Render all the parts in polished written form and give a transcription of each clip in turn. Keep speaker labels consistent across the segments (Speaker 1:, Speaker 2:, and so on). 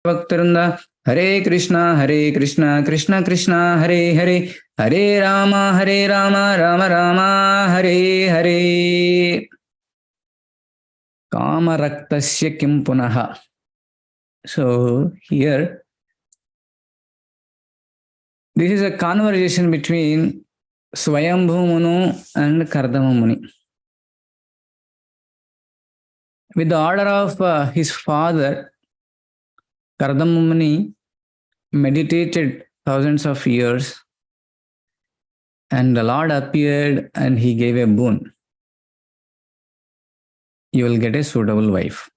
Speaker 1: Bhaktarunda, Hare Krishna, Krishna Krishna, Hare Hare, Hare Rama, Rama Rama, Hare Hare. Kama raktasya kim punaha. So here, this is a conversation between Swayambhu Munu and Kardama Muni. With the order of his father, Kardama Muni meditated thousands of years, and the Lord appeared and he gave a boon. You will get a suitable wife.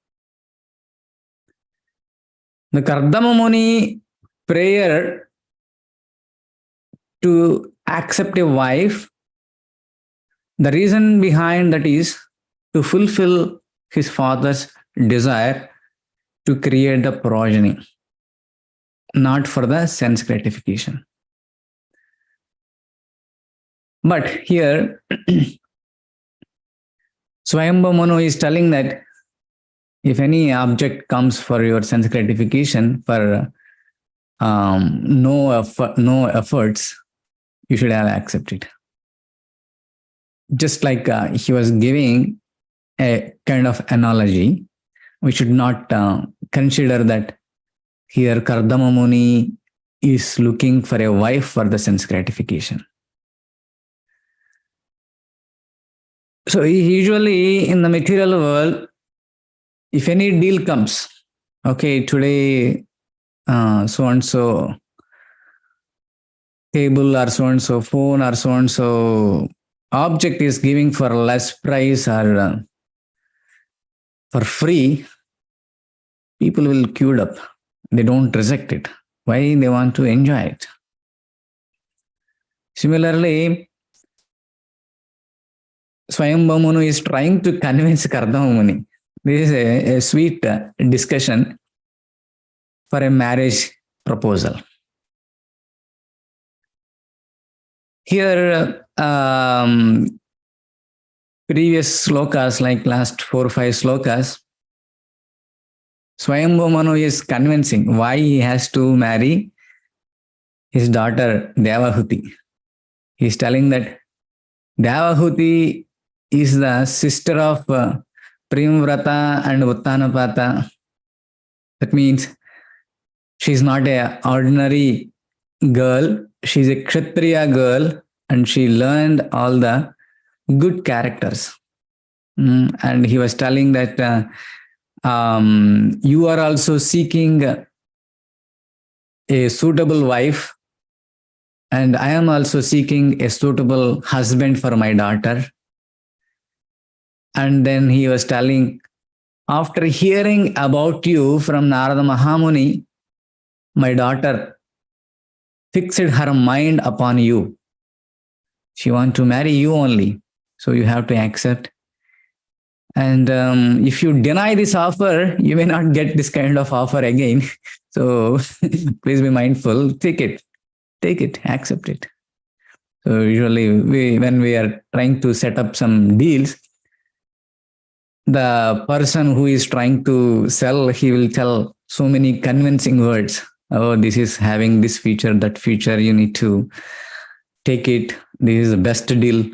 Speaker 1: The Kardama Muni prayer to accept a wife, the reason behind that is to fulfill his father's desire to create the progeny, not for the sense gratification. But here, Swayambhu Manu is telling that if any object comes for your sense gratification for no efforts, you should have accepted. Just like he was giving a kind of analogy, we should not consider that here Kardama Muni is looking for a wife for the sense gratification. So usually in the material world, if any deal comes, okay, today so-and-so table or so-and-so phone or so-and-so object is giving for less price or for free, people will queue up. They don't reject it. Why? They want to enjoy it. Similarly, Swayambhu Manu is trying to convince Kardama Muni. This is a sweet discussion for a marriage proposal. Here, previous slokas, like last 4 or 5 slokas, Swayambhu Manu is convincing why he has to marry his daughter Devahuti. He is telling that Devahuti is the sister of Primvrata and Uttanapata. That means she is not an ordinary girl. She is a Kshatriya girl and she learned all the good characters. And he was telling that you are also seeking a suitable wife, and I am also seeking a suitable husband for my daughter. And then he was telling, after hearing about you from Narada Mahamuni, my daughter fixed her mind upon you. She wants to marry you only. So you have to accept. And if you deny this offer, you may not get this kind of offer again. So please be mindful. Take it, accept it. So usually when we are trying to set up some deals, the person who is trying to sell, he will tell so many convincing words. Oh, this is having this feature, that feature, you need to take it. This is the best deal.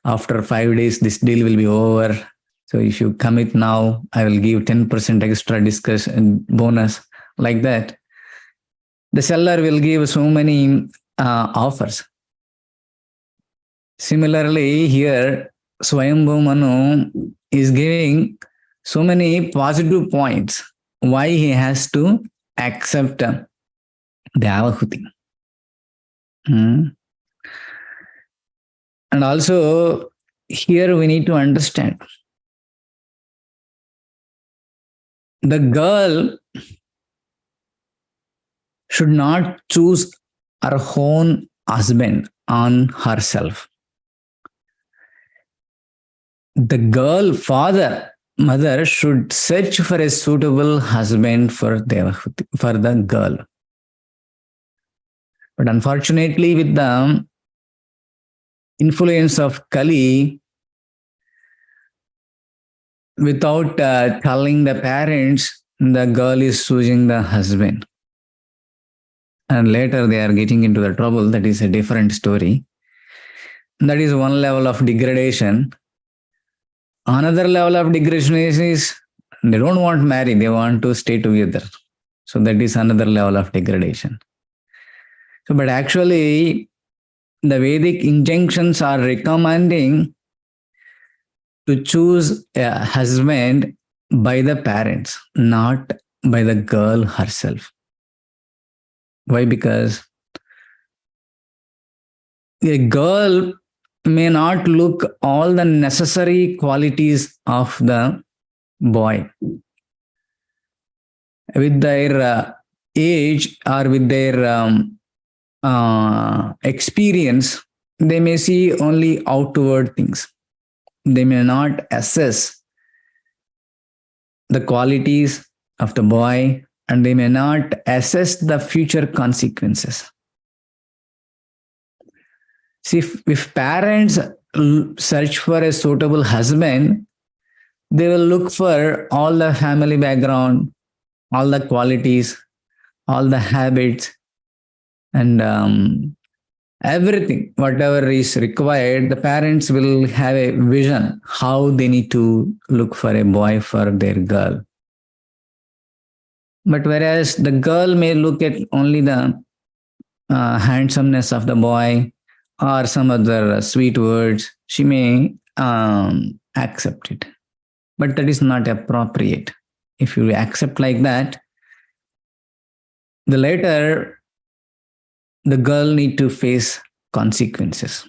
Speaker 1: After 5 days, this deal will be over. So if you commit now, I will give 10% extra discussion bonus, like that. The seller will give so many offers. Similarly, here, Swayambhu Manu is giving so many positive points why he has to accept Devahuti. And also, here we need to understand, the girl should not choose her own husband on herself. The girl mother should search for a suitable husband for Devahuti, for the girl. But unfortunately, with the influence of Kali, without telling the parents, the girl is choosing the husband. And later they are getting into the trouble. That is a different story. That is one level of degradation. Another level of degradation is they don't want to marry, they want to stay together. So that is another level of degradation. So, but actually, the Vedic injunctions are recommending to choose a husband by the parents, not by the girl herself. Why? Because a girl may not look all the necessary qualities of the boy. With their age or with their experience, they may see only outward things. They may not assess the qualities of the boy, and they may not assess the future consequences. See, if parents search for a suitable husband, they will look for all the family background, all the qualities, all the habits, and everything, whatever is required. The parents will have a vision how they need to look for a boy for their girl. But whereas the girl may look at only the handsomeness of the boy or some other sweet words, she may accept it. But that is not appropriate. If you accept like that, the later the girl need to face consequences.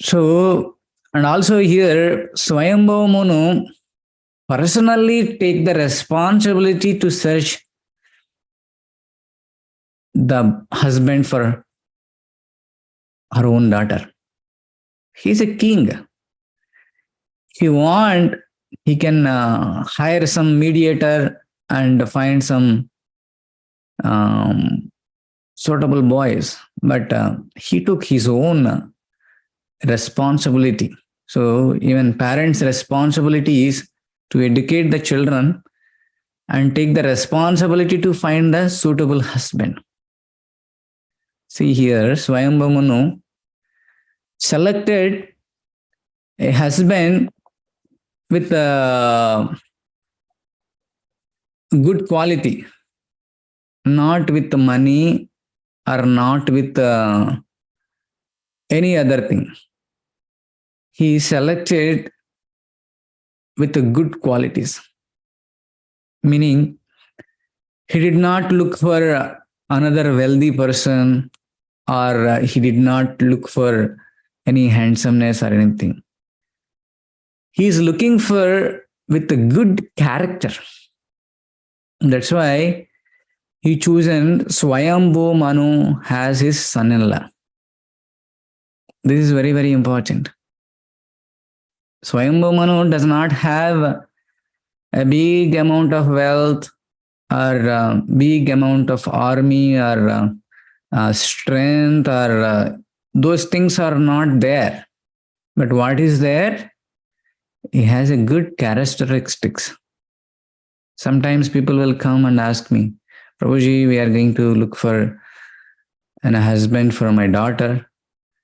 Speaker 1: So, and also here, Swayambhava Manu personally take the responsibility to search the husband for her own daughter. He's a king. If you want, he can hire some mediator and find some suitable boys. But he took his own responsibility. So even parents' responsibility is to educate the children and take the responsibility to find the suitable husband. See here, Swayambhava Manu selected a husband with a good quality, not with money or not with any other thing. He selected with the good qualities, meaning he did not look for another wealthy person, or he did not look for any handsomeness or anything. He is looking for with a good character. That's why he chosen Swayambhava Manu as his son-in-law. This is very, very important. Swayambhava Manu does not have a big amount of wealth or a big amount of army or strength, or those things are not there. But what is there? He has a good characteristics. Sometimes people will come and ask me, Prabhuji, we are going to look for a husband for my daughter.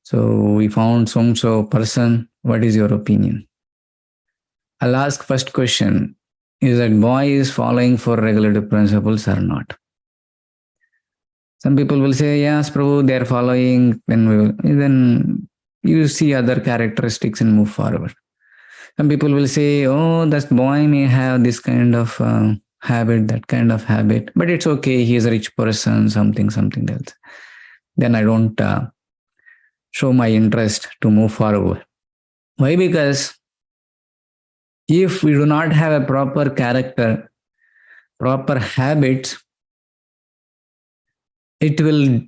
Speaker 1: So we found so person. What is your opinion? I'll ask first question, is that boy is following for regulative principles or not? Some people will say, yes, Prabhu, they are following. Then you see other characteristics and move forward. Some people will say, oh, that boy may have this kind of habit, that kind of habit, but it's okay. He is a rich person, something else. Then I don't show my interest to move forward. Why? Because if we do not have a proper character, proper habits, it will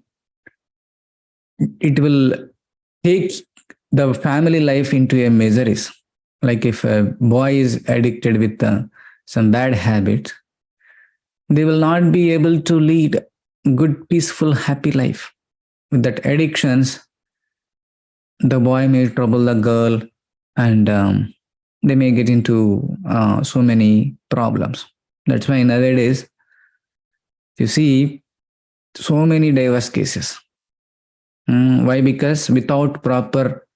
Speaker 1: take the family life into a misery. Like if a boy is addicted with some bad habits, they will not be able to lead good, peaceful, happy life. With that addictions, the boy may trouble the girl, and they may get into so many problems. That's why nowadays, you see so many divorce cases. Why? Because without proper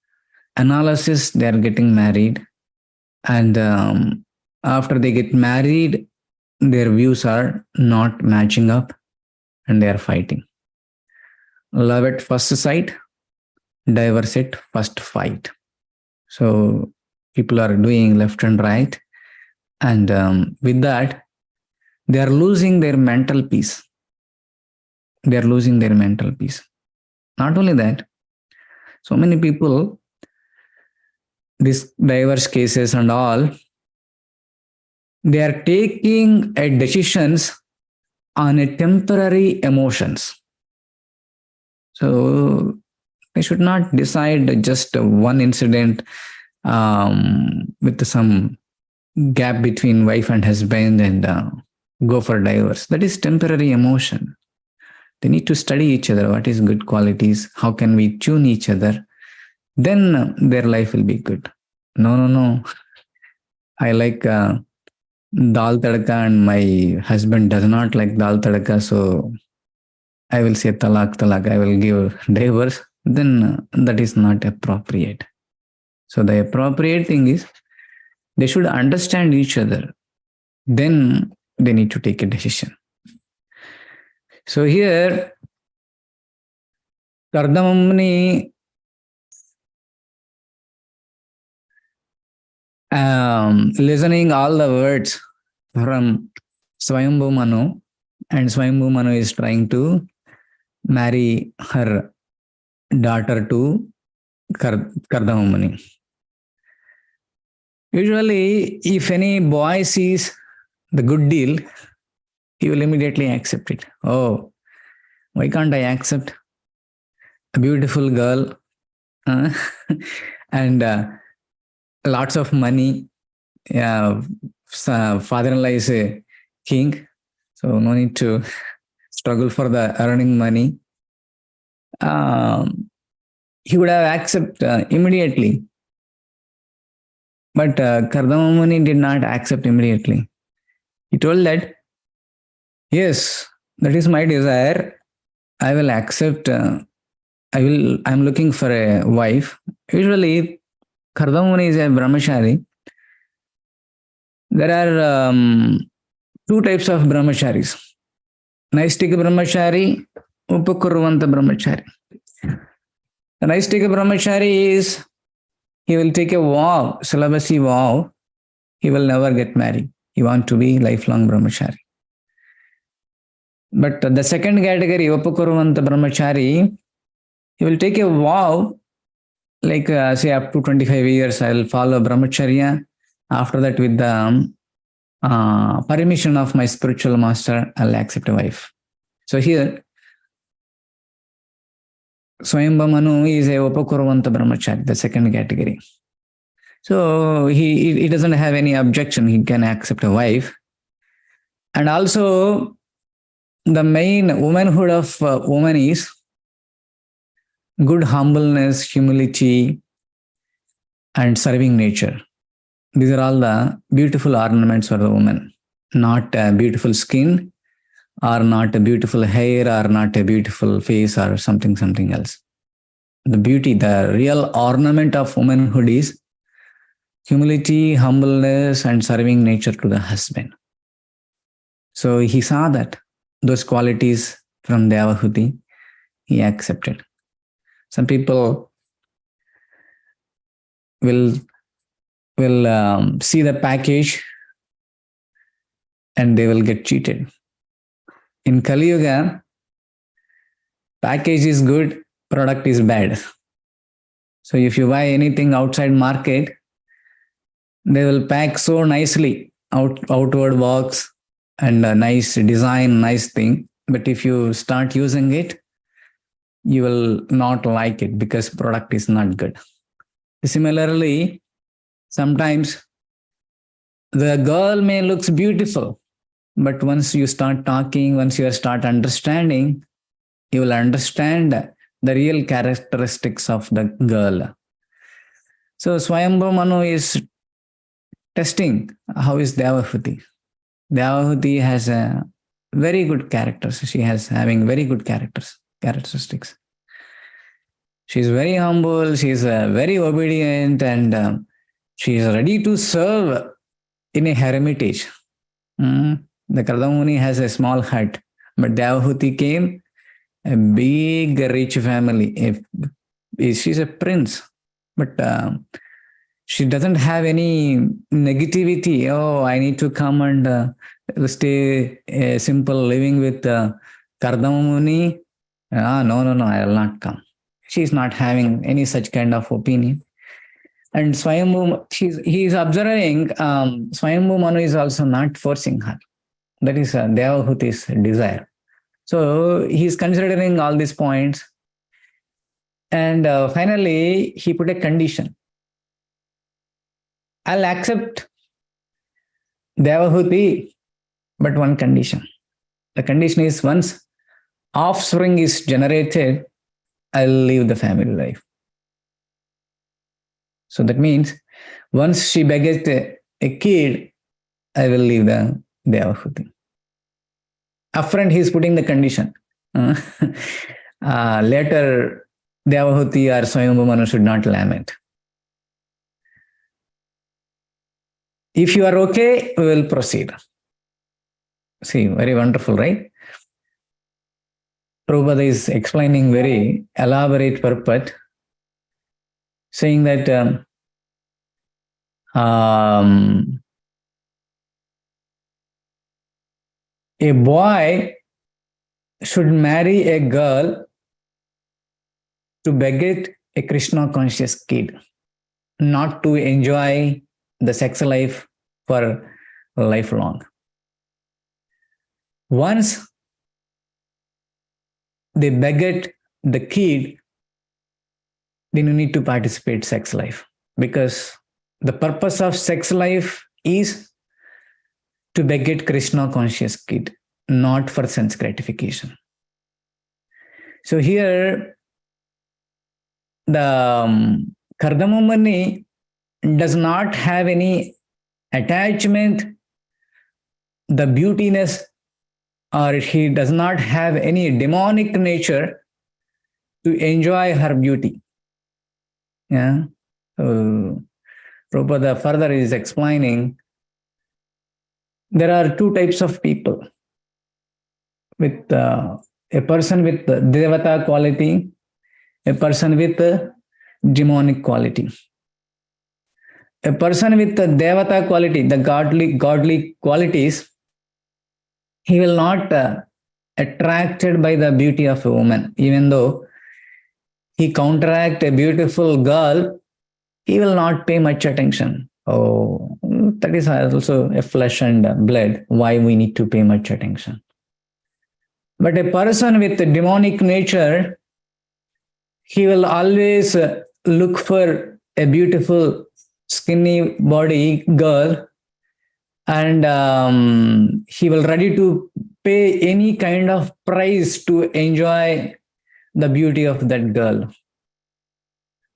Speaker 1: analysis, they are getting married. And after they get married, their views are not matching up and they are fighting. Love at first sight, divorce at first fight. So people are doing left and right. And with that, they are losing their mental peace. They are losing their mental peace. Not only that, so many people, these divorce cases and all, they are taking decisions on a temporary emotions. So they should not decide just one incident with some gap between wife and husband and go for divorce. That is temporary emotion. They need to study each other. What is good qualities? How can we tune each other? Then their life will be good. No. I like dal tadka and my husband does not like dal tadka. So I will say talak. I will give divorce. Then that is not appropriate. So the appropriate thing is they should understand each other. Then they need to take a decision. So here, Kardamamuni listening all the words from Swayambhu Manu, and Swayambhu Manu is trying to marry her daughter to Kardamamuni. Usually, if any boy sees the good deal, he will immediately accept it. Oh, why can't I accept a beautiful girl and lots of money? Father-in-law is a king, so no need to struggle for the earning money. He would have accepted immediately. But Kardamamuni did not accept immediately. He told that, yes, that is my desire. I will accept. I'm looking for a wife. Usually, Kardamamuni is a brahmachari. There are two types of brahmacharis: Naistika brahmachari, Upakurvanta brahmachari. The Naistika brahmachari is he will take a vow, celibacy vow. He will never get married. He wants to be lifelong brahmachari. But the second category, Upakurvanta brahmachari, he will take a vow, like say up to 25 years, I will follow brahmacharya. After that, with the permission of my spiritual master, I'll accept a wife. So here, Swayambhu Manu is a Upakurvanta brahmachari, the second category. So he doesn't have any objection. He can accept a wife. And also, the main womanhood of woman is good humbleness, humility, and serving nature. These are all the beautiful ornaments for the woman. Not a beautiful skin, or not a beautiful hair, or not a beautiful face, or something else. The beauty, the real ornament of womanhood is humility, humbleness, and serving nature to the husband. So he saw that, those qualities from Devahuti, he accepted. Some people will see the package and they will get cheated. In Kali Yuga, package is good, product is bad. So if you buy anything outside market, they will pack so nicely, outward box and a nice design, nice thing. But if you start using it, you will not like it because product is not good. Similarly, sometimes the girl may looks beautiful, but once you start talking, once you start understanding, you will understand the real characteristics of the girl. So Swayambhu Manu is testing how is Devahuti. Devahuti has a very good characters. She has having very good characteristics. She's very humble. She's very obedient, and she is ready to serve in a hermitage. The Kardamuni has a small hut, but Devahuti came a big rich family. She's a prince, but she doesn't have any negativity. Oh, I need to come and stay a simple living with Kardamuni. No, I will not come. She's not having any such kind of opinion. And Swayambhu, he is observing, Swayambhu Manu is also not forcing her. That is Devahuti's desire. So he's considering all these points. And finally, he put a condition. I'll accept Devahuti, but one condition. The condition is once offspring is generated, I'll leave the family life. So that means once she begets a kid, I will leave the Devahuti. Upfront, he is putting the condition. Later, Devahuti or Swayambhu Manu should not lament. If you are okay, we will proceed. See, very wonderful, right? Prabhupada is explaining very elaborate purport, saying that a boy should marry a girl to beget a Krishna conscious kid, not to enjoy the sex life for lifelong. Once they beget the kid, then you need to participate in sex life, because the purpose of sex life is to beget Krishna conscious kid, not for sense gratification. So here, the Kardamamuni does not have any attachment, the beautiness, or he does not have any demonic nature to enjoy her beauty. Yeah. Prabhupada further is explaining there are two types of people. With a person with Devata quality, a person with demonic quality. A person with the Devata quality, the godly qualities, he will not attracted by the beauty of a woman. Even though he counteract a beautiful girl, he will not pay much attention. Oh, that is also a flesh and blood. Why we need to pay much attention? But a person with a demonic nature, he will always look for a beautiful skinny body girl, and he will ready to pay any kind of price to enjoy the beauty of that girl.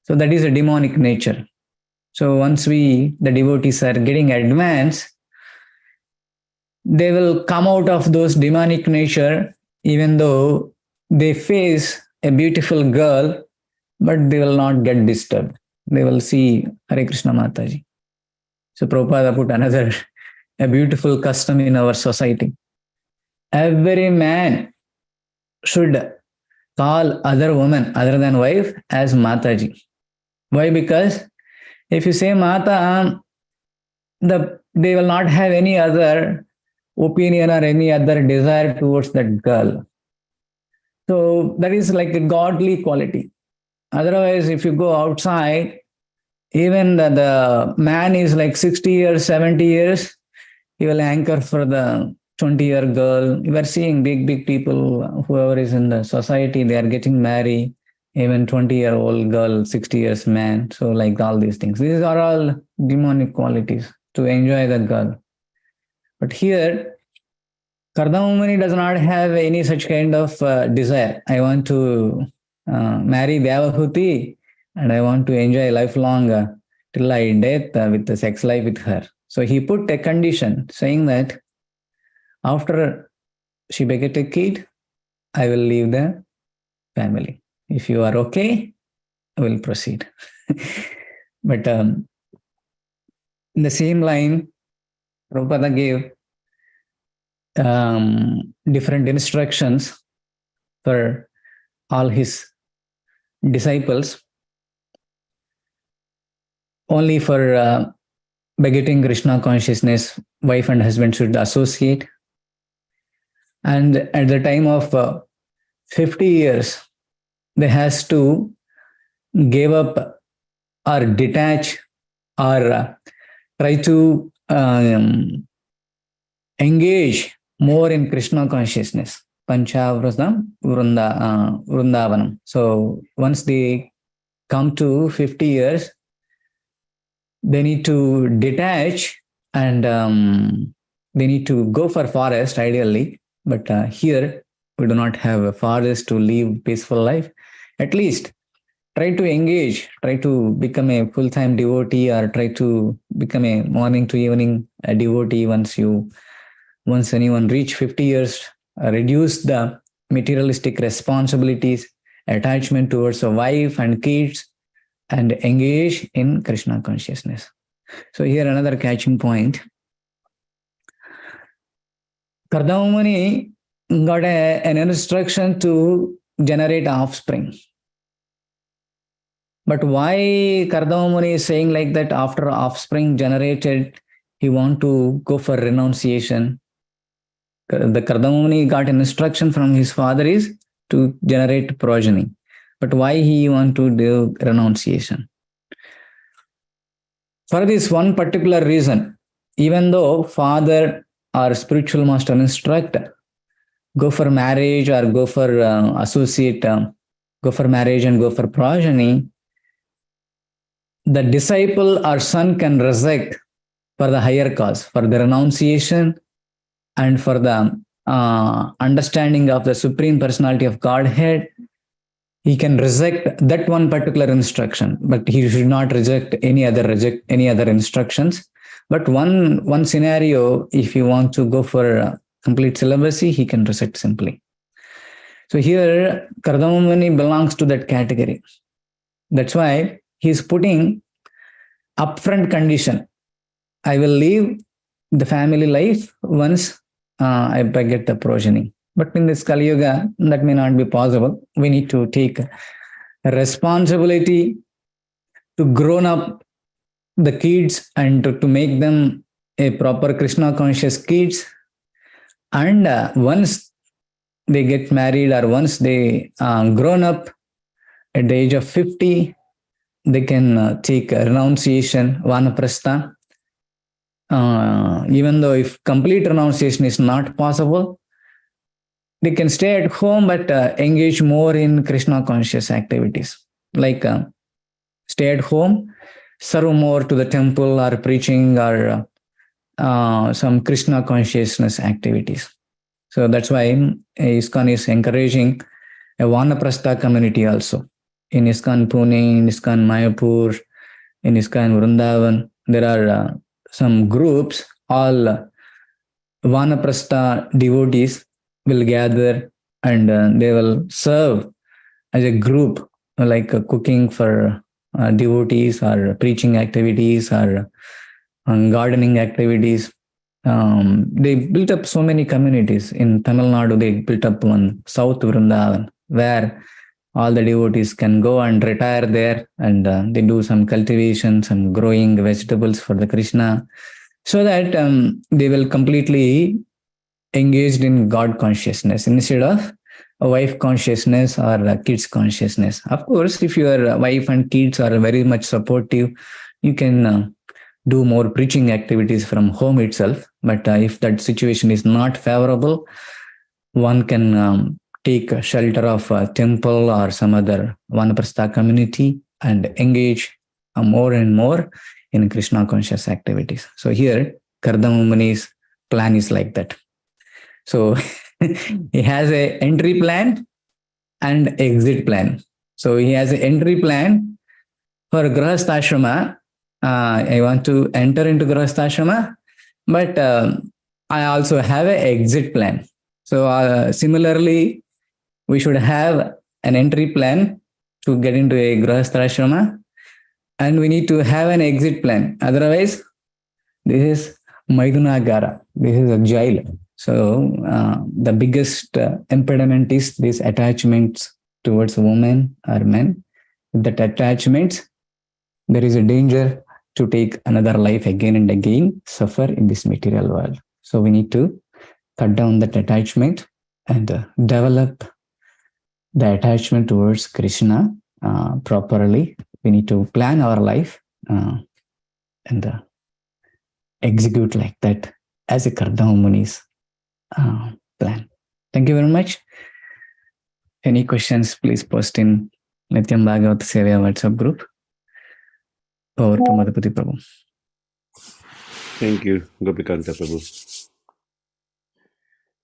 Speaker 1: So that is a demonic nature. So once the devotees are getting advanced, they will come out of those demonic nature, even though they face a beautiful girl, but they will not get disturbed. They will see Hare Krishna Mataji. So Prabhupada put another a beautiful custom in our society. Every man should call other woman other than wife as Mataji. Why? Because if you say Mata, they will not have any other opinion or any other desire towards that girl. So that is like a godly quality. Otherwise, if you go outside, even the man is like 60 years, 70 years, he will anchor for the 20-year girl. You are seeing big people, whoever is in the society, they are getting married, even 20-year-old girl, 60 years man. So like all these things. These are all demonic qualities to enjoy the girl. But here, Kardamamuni does not have any such kind of desire. I want to marry Devahuti and I want to enjoy lifelong till I death with the sex life with her. So he put a condition saying that after she beget a kid, I will leave the family. If you are okay, I will proceed. But in the same line, Prabhupada gave different instructions for all his disciples. Only for begetting Krishna consciousness, wife and husband should associate. And at the time of 50 years, they has to give up or detach or try to engage more in Krishna consciousness. Vrindavanam. So once they come to 50 years, they need to detach and they need to go for forest ideally. But here we do not have a forest to live peaceful life. At least try to engage, try to become a full-time devotee or try to become a morning to evening devotee once anyone reach 50 years, reduce the materialistic responsibilities, attachment towards a wife and kids, and engage in Krishna consciousness. So here another catching point. Kardama Muni got an instruction to generate offspring. But why Kardama Muni is saying like that after offspring generated, he want to go for renunciation? The Kardama Muni got an instruction from his father is to generate progeny. But why he want to do renunciation? For this one particular reason, even though father or spiritual master instruct, go for marriage or go for associate, go for marriage and go for progeny, the disciple or son can reject for the higher cause, for the renunciation and for the understanding of the Supreme Personality of Godhead. He can reject that one particular instruction, but he should not reject any other instructions. But one scenario, if you want to go for complete celibacy, he can reject simply. So here, Kardama Muni belongs to that category. That's why he's putting upfront condition. I will leave the family life once I get the progeny. But in this Kali Yuga, that may not be possible. We need to take responsibility to grown up the kids and to make them a proper Krishna conscious kids. And once they get married or once they grown up at the age of 50, they can take renunciation, vanaprastha. Even though if complete renunciation is not possible, they can stay at home but engage more in Krishna conscious activities. Like stay at home, serve more to the temple or preaching or some Krishna consciousness activities. So that's why ISKCON is encouraging a Vanaprastha community also. In ISKCON Pune, in ISKCON Mayapur, in ISKCON Vrindavan, there are some groups, all Vanaprastha devotees will gather and they will serve as a group, like cooking for devotees or preaching activities or gardening activities. They built up so many communities. In Tamil Nadu, they built up one South Vrindavan, where all the devotees can go and retire there and they do some cultivation, some growing vegetables for the Krishna, so that they will completely engaged in God consciousness instead of a wife consciousness or a kids consciousness. Of course, if your wife and kids are very much supportive, you can do more preaching activities from home itself. But if that situation is not favorable, one can take shelter of a temple or some other Vanaprastha community and engage more and more in Krishna conscious activities. So here, Kardama Muni's plan is like that. So he has an entry plan and exit plan. So he has an entry plan for Grahastha Ashrama. I want to enter into Grihastha but I also have an exit plan. So similarly, we should have an entry plan to get into a Grihastha and we need to have an exit plan. Otherwise, this is Maidunagara. This is a jail. So the biggest impediment is these attachments towards women or men. With that attachments, there is a danger to take another life again and again, suffer in this material world. So we need to cut down that attachment and develop the attachment towards Krishna properly. We need to plan our life and execute like that as a Kardama Muni's plan. Thank you very much. Any questions, please post in Nityam Bhagavad Sevya WhatsApp group. Over to Madhupati Prabhu.
Speaker 2: Thank you, Gopi Kantha Prabhu.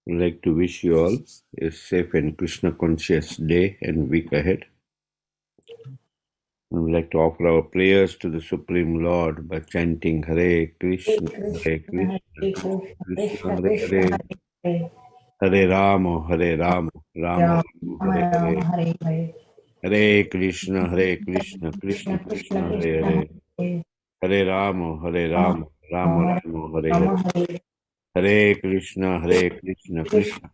Speaker 2: I'd like to wish you all a safe and Krishna conscious day and week ahead. I would like to offer our prayers to the Supreme Lord by chanting Hare Krishna, Hare Krishna, Krishna Hare Hare, Hare Rama, Hare Rama, Rama Rama, Hare Hare, Hare Krishna, Krishna Krishna, Hare Hare, Hare Rama, Rama Rama, Hare Hare, Hare Krishna, Krishna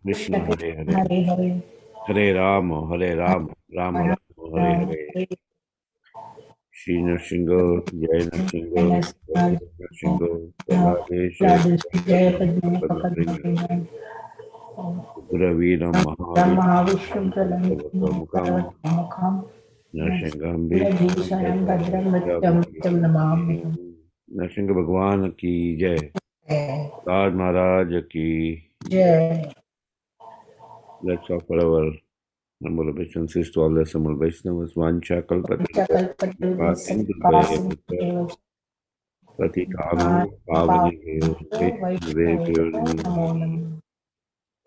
Speaker 2: Krishna, Hare Hare, Hare Rama, Rama Rama, Hare Hare. Shri Nrsingo, Jai Nrsingo, Jai Nrsingo, Prahladesh, Jai Ugraveeram Mahavishnu Sarvatomukham Nrsingham Nrsinga Bhagwan ki Jai. Raj Maharaj ki Jai. Let's offer our number obeisances to all the assembled Vaishnavas. Vancha kalpatarubhaya Patitanam Pavaneyo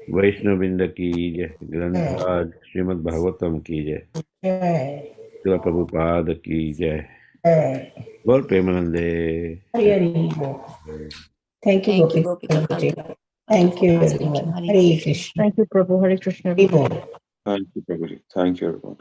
Speaker 2: Vaishnavinda ki Jai. Grantaraj Srimad Bhagavatam ki Jai. Srila Prabhupada ki Jai. Gaur Premanande.
Speaker 3: Thank you, Gopi Kantha. Thank you, everyone. Hare Krishna.
Speaker 4: Thank you, Prabhu. Hare Krishna.
Speaker 3: Hare Bol.
Speaker 5: Thank you, Prabhuji. Thank you, everyone.